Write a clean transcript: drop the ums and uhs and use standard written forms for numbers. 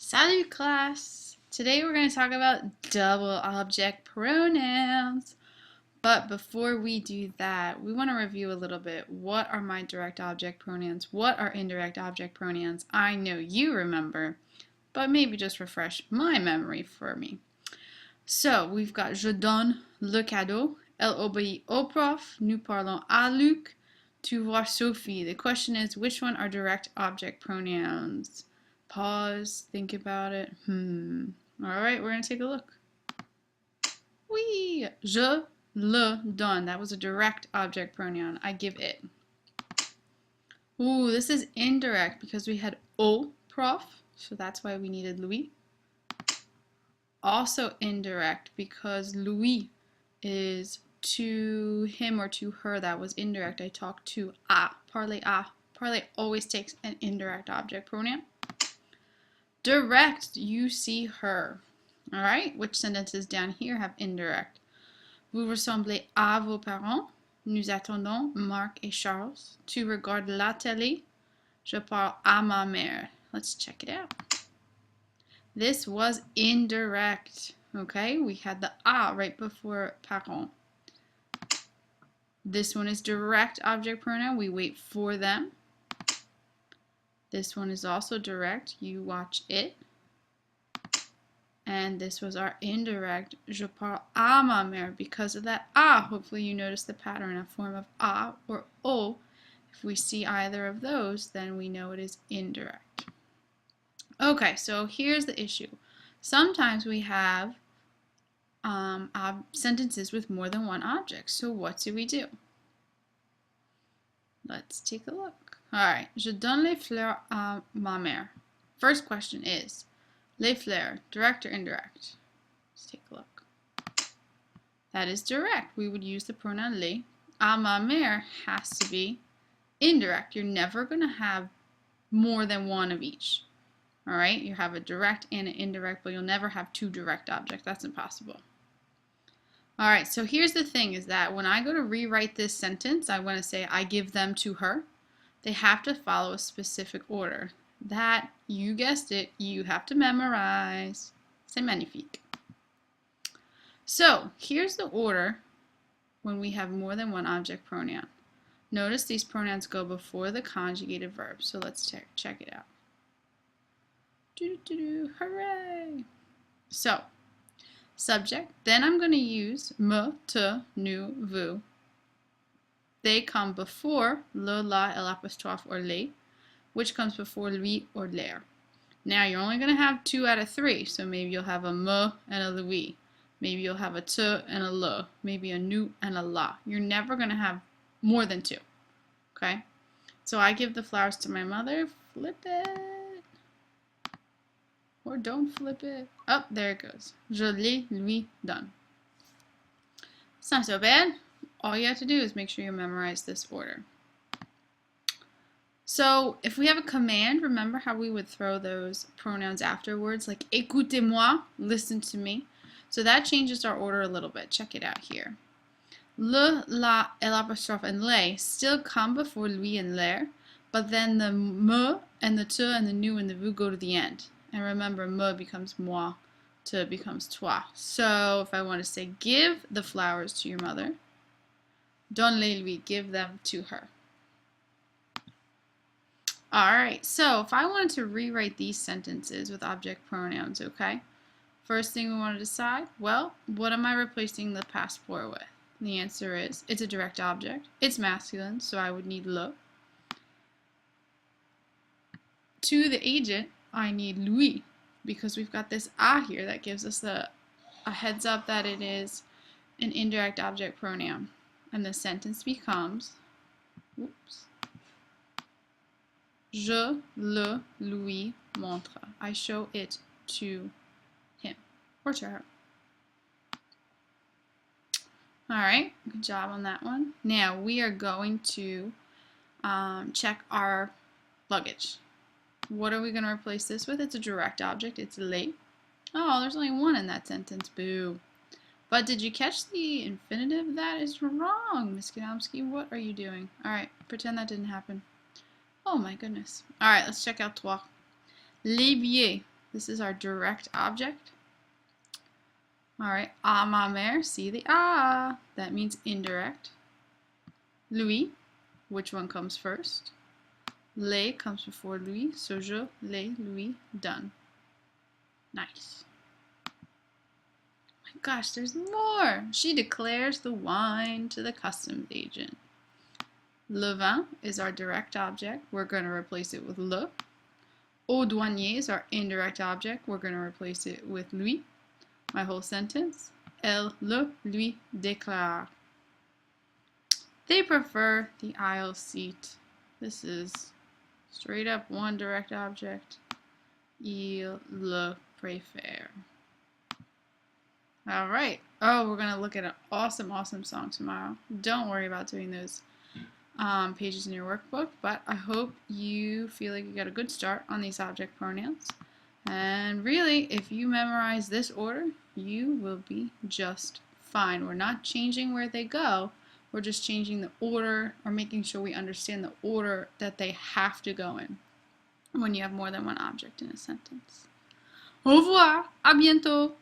Salut class! Today we're going to talk about double object pronouns. But before we do that, we want to review a little bit. What are my direct object pronouns? What are indirect object pronouns? I know you remember, but maybe just refresh my memory for me. So we've got je donne le cadeau, elle obéit au prof, nous parlons à Luc, tu vois Sophie. The question is, which one are direct object pronouns? Pause, think about it. Alright, we're going to take a look. Oui, je le donne. That was a direct object pronoun. I give it. Ooh, this is indirect because we had au prof, so that's why we needed Louis. Also indirect because Louis is to him or to her. That was indirect. I talked to à. Parler à. Parler always takes an indirect object pronoun. Direct, you see her. Alright, which sentences down here have indirect? Vous ressemblez à vos parents. Nous attendons Marc et Charles. Tu regardes la télé. Je parle à ma mère. Let's check it out. This was indirect. Okay, we had the à right before parents. This one is direct object pronoun. We wait for them. This one is also direct. You watch it. And this was our indirect. Je parle à ma mère. Because of that à, hopefully you notice the pattern, a form of à or o. If we see either of those, then we know it is indirect. Okay, so here's the issue. Sometimes we have sentences with more than one object. So what do we do? Let's take a look. Alright, je donne les fleurs à ma mère. First question is, les fleurs, direct or indirect? Let's take a look. That is direct. We would use the pronoun les. À ma mère has to be indirect. You're never going to have more than one of each. Alright, you have a direct and an indirect, but you'll never have two direct objects. That's impossible. Alright, so here's the thing is that when I go to rewrite this sentence, I want to say I give them to her. They have to follow a specific order. That, you guessed it, you have to memorize. C'est magnifique. So, here's the order when we have more than one object pronoun. Notice these pronouns go before the conjugated verb. So let's check it out. Hooray! So, subject, then I'm going to use me, te, nous, vous. They come before le, la, l'apostrophe, or les, which comes before lui or l'air. Now, you're only going to have 2 out of 3, so maybe you'll have a me and a lui. Maybe you'll have a te and a le. Maybe a nous and a la. You're never going to have more than 2. Okay? So I give the flowers to my mother. Flip it. Or don't flip it. Oh, there it goes. Je les lui donne. It's not so bad. All you have to do is make sure you memorize this order. So if we have a command, remember how we would throw those pronouns afterwards, like écoutez-moi, listen to me. So that changes our order a little bit. Check it out here. Le, la, l'apostrophe, and les still come before lui and l'air, but then the me and the te and the nous and the vous go to the end. And remember, me becomes moi, te becomes toi. So if I want to say give the flowers to your mother, donne-les lui, give them to her. Alright, so if I wanted to rewrite these sentences with object pronouns, okay? First thing we want to decide, well, what am I replacing the past four with? And the answer is, it's a direct object. It's masculine, so I would need le. To the agent, I need lui, because we've got this à here that gives us a heads up that it is an indirect object pronoun. And the sentence becomes, je le lui montre. I show it to him or to her. Alright, good job on that one. Now we are going to check our luggage. What are we going to replace this with? It's a direct object. It's les. Oh, there's only one in that sentence. Boo. But did you catch the infinitive? That is wrong, Miss Gadomski. What are you doing? Alright, pretend that didn't happen. Oh my goodness. Alright, let's check out trois. Les billets. This is our direct object. All right, à ma mère, see the ah. That means indirect. Lui, which one comes first? Les comes before lui, so je, les, lui, done. Nice. My gosh, there's more. She declares the wine to the customs agent. Le vin is our direct object. We're going to replace it with le. Au douanier is our indirect object. We're going to replace it with lui. My whole sentence. Elle le lui déclare. They prefer the aisle seat. This is straight up one direct object. Il le préfère. All right. Oh, we're going to look at an awesome, awesome song tomorrow. Don't worry about doing those pages in your workbook, but I hope you feel like you got a good start on these object pronouns. And really, if you memorize this order, you will be just fine. We're not changing where they go. We're just changing the order, or making sure we understand the order that they have to go in when you have more than one object in a sentence. Au revoir, à bientôt.